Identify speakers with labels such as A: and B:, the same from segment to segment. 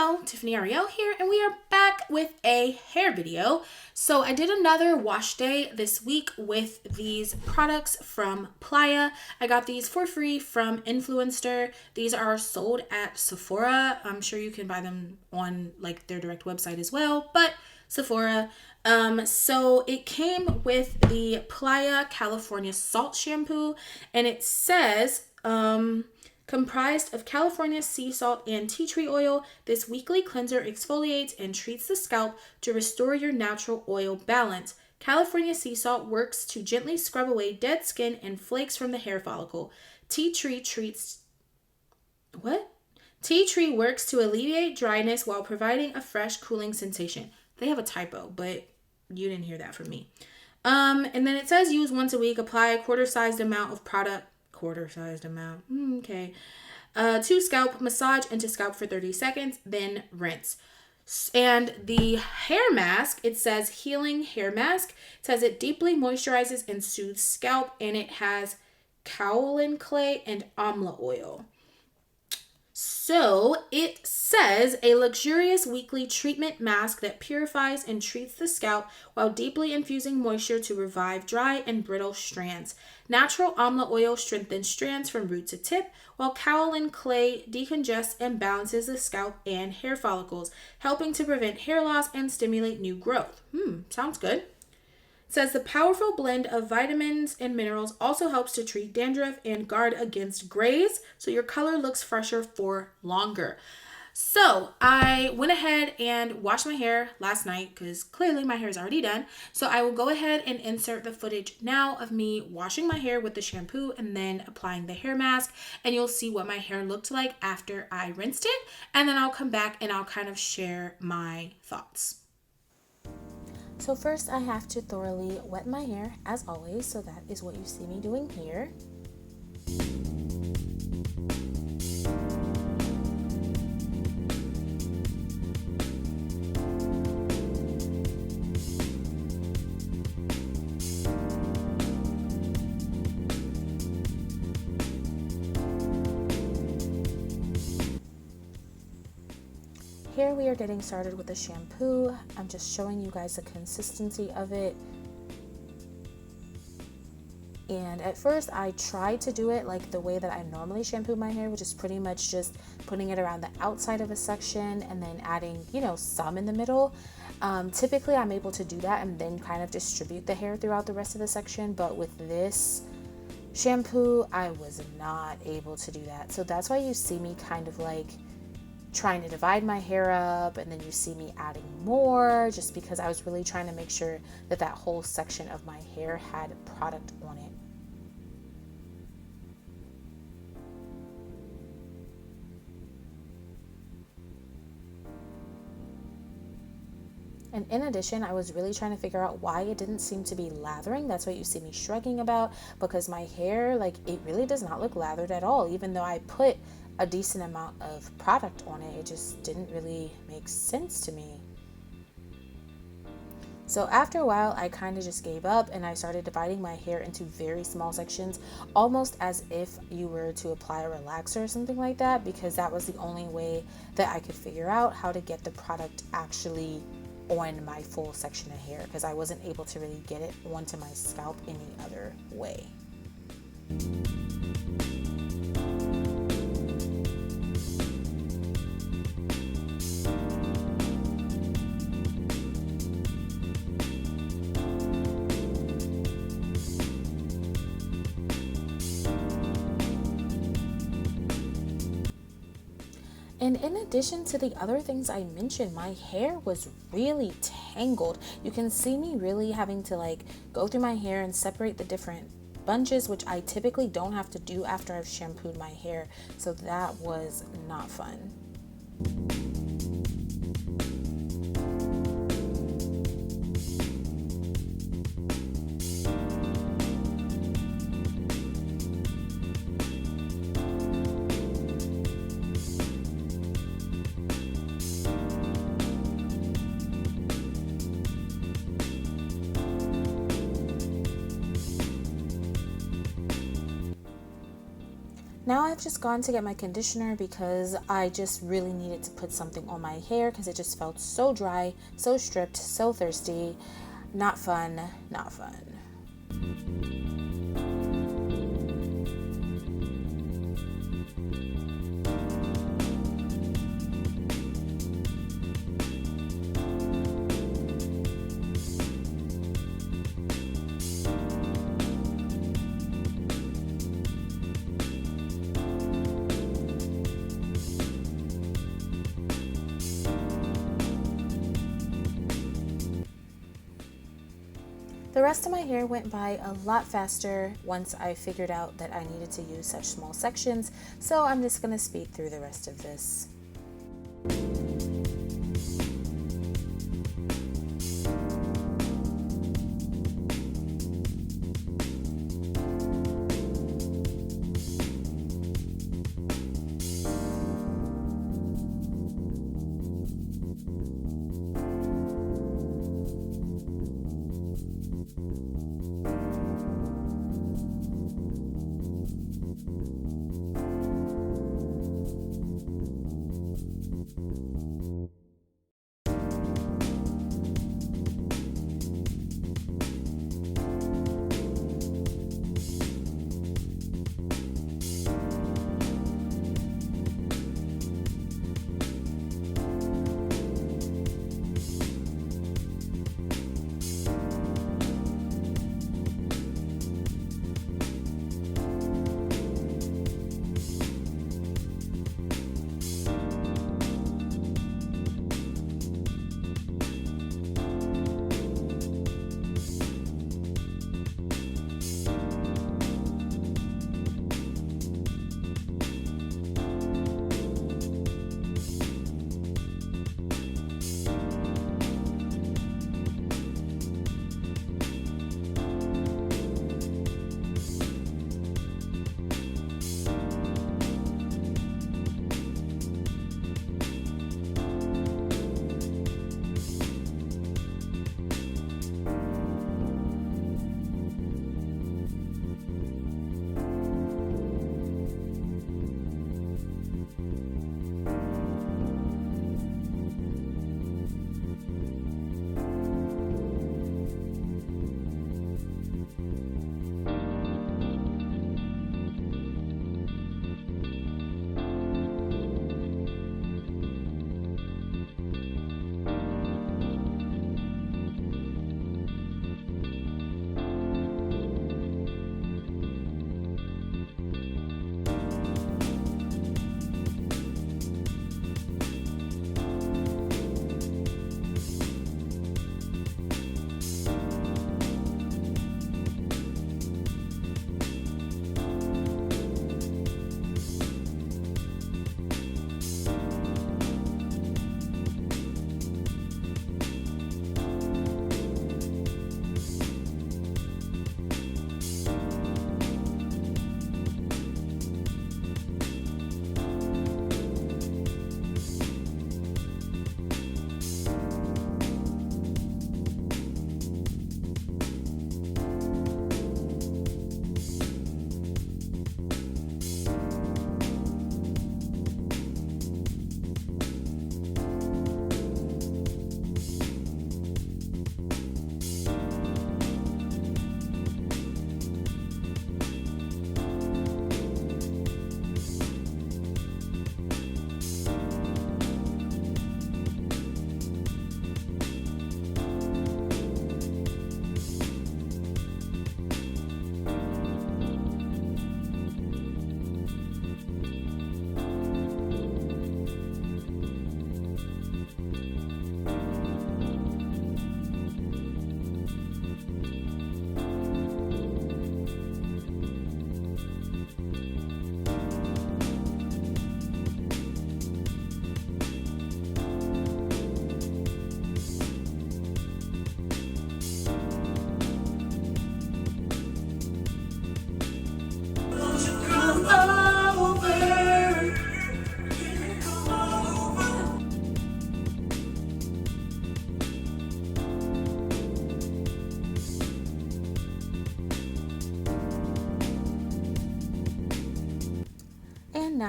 A: Hello, Tiffany Arielle here, and we are back with a hair video. So I did another wash day this week with these products from Playa. I got these for free from Influenster. These are sold at Sephora. I'm sure you can buy them on like their direct website as well, but Sephora. So it came with the Playa California Salt Shampoo, and it says, comprised of California sea salt and tea tree oil, this weekly cleanser exfoliates and treats the scalp to restore your natural oil balance. California sea salt works to gently scrub away dead skin and flakes from the hair follicle. Tea tree works to alleviate dryness while providing a fresh, cooling sensation. They have a typo, but you didn't hear that from me. And then it says use once a week, apply a quarter-sized amount of product. Okay. To scalp, massage into scalp for 30 seconds, then rinse. And the hair mask, it says Healing Hair Masque. It says it deeply moisturizes and soothes scalp, and it has kaolin clay and amla oil. So it says a luxurious weekly treatment mask that purifies and treats the scalp while deeply infusing moisture to revive dry and brittle strands. Natural amla oil strengthens strands from root to tip, while kaolin clay decongests and balances the scalp and hair follicles, helping to prevent hair loss and stimulate new growth. Sounds good. It says the powerful blend of vitamins and minerals also helps to treat dandruff and guard against grays, so your color looks fresher for longer. So I went ahead and washed my hair last night because clearly my hair is already done. So I will go ahead and insert the footage now of me washing my hair with the shampoo and then applying the hair mask, and you'll see what my hair looked like after I rinsed it, and then I'll come back and I'll kind of share my thoughts. So first I have to thoroughly wet my hair as always, so that is what you see me doing here. Here we are getting started with the shampoo. I'm just showing you guys the consistency of it. And at first I tried to do it like the way that I normally shampoo my hair, which is pretty much just putting it around the outside of a section and then adding, some in the middle. Typically I'm able to do that and then kind of distribute the hair throughout the rest of the section, but with this shampoo I was not able to do that. So that's why you see me kind of like trying to divide my hair up, and then you see me adding more, just because I was really trying to make sure that that whole section of my hair had product on it. And in addition, I was really trying to figure out why it didn't seem to be lathering. That's what you see me shrugging about, because my hair, it really does not look lathered at all. Even though I put a decent amount of product on it, it just didn't really make sense to me. So after a while, I kind of just gave up and I started dividing my hair into very small sections, almost as if you were to apply a relaxer or something like that, because that was the only way that I could figure out how to get the product actually on my full section of hair, because I wasn't able to really get it onto my scalp any other way. And in addition to the other things I mentioned, my hair was really tangled. You can see me really having to go through my hair and separate the different bunches, which I typically don't have to do after I've shampooed my hair. So that was not fun. Now I've just gone to get my conditioner because I just really needed to put something on my hair because it just felt so dry, so stripped, so thirsty. Not fun, not fun. The rest of my hair went by a lot faster once I figured out that I needed to use such small sections, so I'm just going to speed through the rest of this.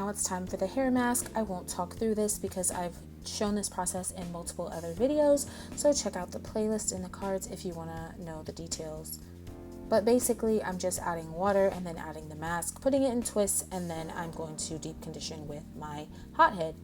A: now it's time for the hair mask. I won't talk through this because I've shown this process in multiple other videos, so check out the playlist in the cards if you want to know the details. But basically, I'm just adding water and then adding the mask, putting it in twists, and then I'm going to deep condition with my hot head.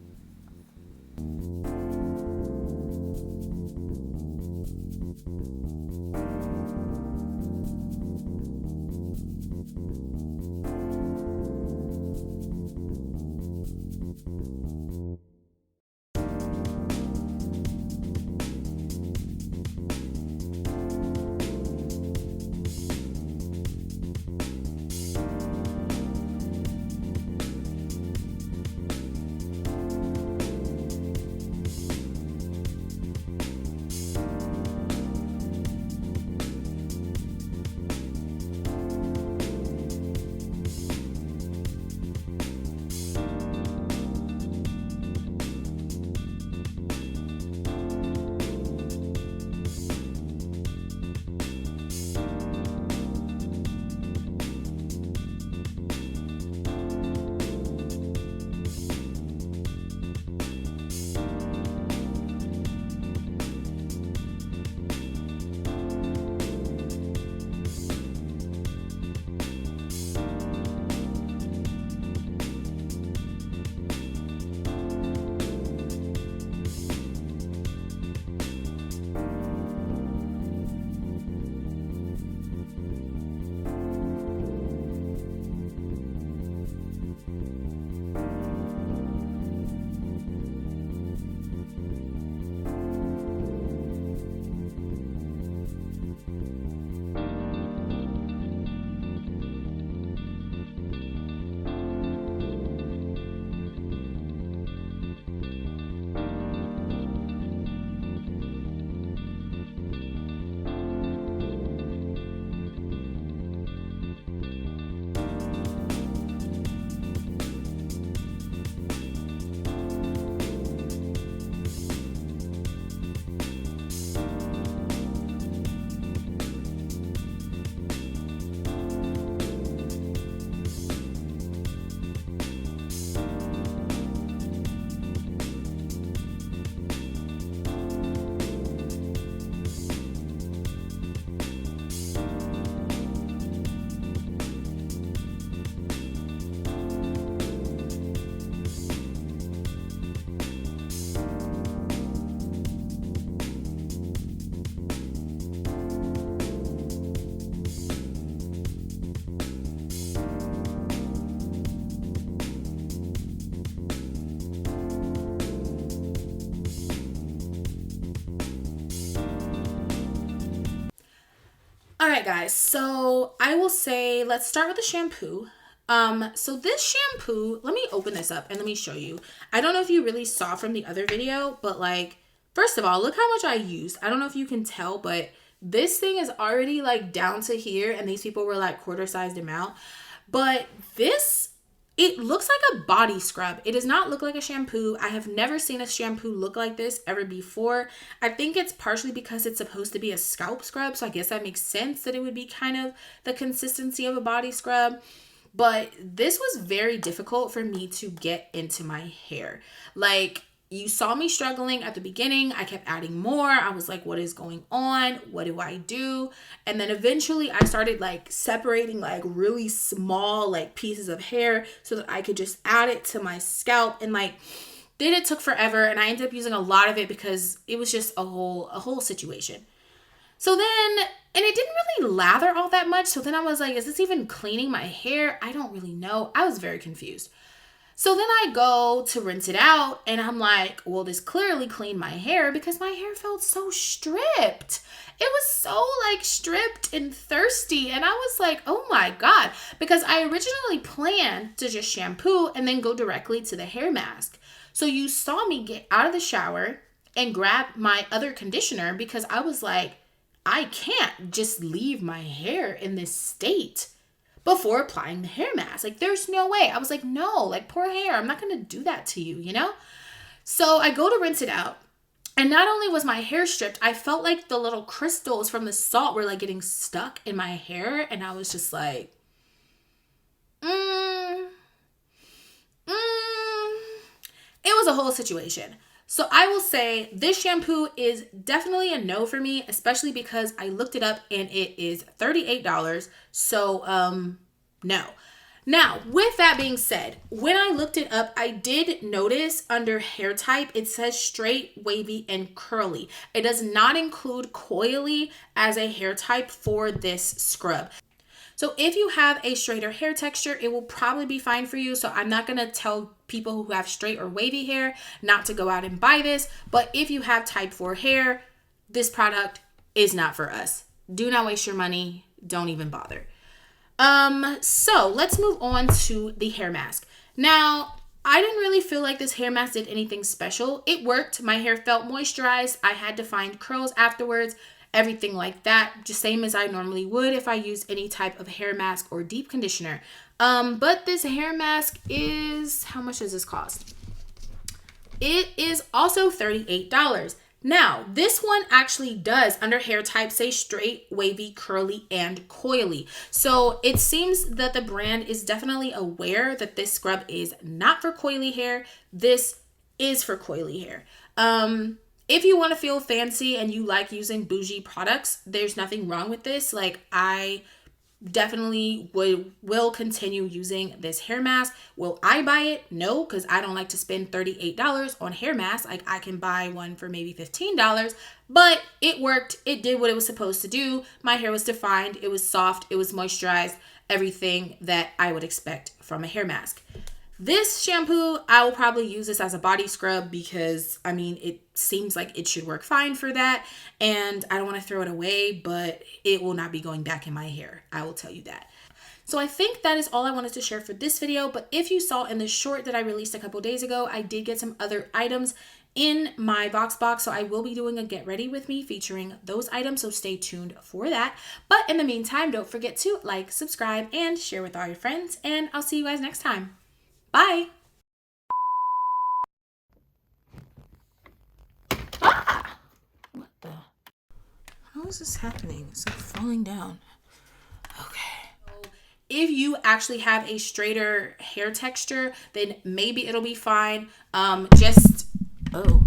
A: All right, guys, so I will say, let's start with the shampoo. So this shampoo, let me open this up and let me show you. I don't know if you really saw from the other video, but like, first of all, look how much I used. I don't know if you can tell, but this thing is already like down to here, and these people were like quarter-sized amount. But this, it looks like a body scrub. It does not look like a shampoo. I have never seen a shampoo look like this ever before. I think it's partially because it's supposed to be a scalp scrub, so I guess that makes sense that it would be kind of the consistency of a body scrub. But this was very difficult for me to get into my hair. Like, you saw me struggling at the beginning. I kept adding more. I was like, what is going on? What do I do? And then eventually I started like separating like really small like pieces of hair so that I could just add it to my scalp. And like, then it took forever, and I ended up using a lot of it because it was just a whole situation. So then, and it didn't really lather all that much. So then I was like, is this even cleaning my hair? I don't really know. I was very confused. So then I go to rinse it out, and I'm like, well, this clearly cleaned my hair because my hair felt so stripped. It was so like stripped and thirsty. And I was like, oh my God, because I originally planned to just shampoo and then go directly to the hair mask. So you saw me get out of the shower and grab my other conditioner because I was like, I can't just leave my hair in this state before applying the hair mask. Like, there's no way. I was like, no, like, poor hair. I'm not going to do that to you, you know? So I go to rinse it out. And not only was my hair stripped, I felt like the little crystals from the salt were like getting stuck in my hair. And I was just like, was a whole situation. So I will say this shampoo is definitely a no for me, especially because I looked it up and it is $38. So, no. Now, with that being said, when I looked it up, I did notice under hair type, it says straight, wavy, and curly. It does not include coily as a hair type for this scrub. So if you have a straighter hair texture, it will probably be fine for you. So I'm not going to tell people who have straight or wavy hair not to go out and buy this. But if you have type 4 hair, this product is not for us. Do not waste your money. Don't even bother. So let's move on to the hair mask. Now, I didn't really feel like this hair mask did anything special. It worked. My hair felt moisturized. I had to find curls afterwards, everything like that, just same as I normally would if I used any type of hair mask or deep conditioner. But this hair mask is, how much does this cost? It is also $38. Now, this one actually does, under hair type, say straight, wavy, curly, and coily. So it seems that the brand is definitely aware that this scrub is not for coily hair. This is for coily hair. If you want to feel fancy and you like using bougie products, there's nothing wrong with this. Like, I definitely will continue using this hair mask. Will I buy it? No, because I don't like to spend $38 on hair masks. Like, I can buy one for maybe $15, but it worked. It did what it was supposed to do. My hair was defined. It was soft. It was moisturized. Everything that I would expect from a hair mask. This shampoo, I will probably use this as a body scrub because, I mean, it seems like it should work fine for that. And I don't want to throw it away, but it will not be going back in my hair. I will tell you that. So I think that is all I wanted to share for this video. But if you saw in the short that I released a couple days ago, I did get some other items in my Voxbox. So I will be doing a get ready with me featuring those items. So stay tuned for that. But in the meantime, don't forget to like, subscribe, and share with all your friends. And I'll see you guys next time. Bye. Ah! What the? How is this happening? It's like falling down. Okay. If you actually have a straighter hair texture, then maybe it'll be fine. Oh.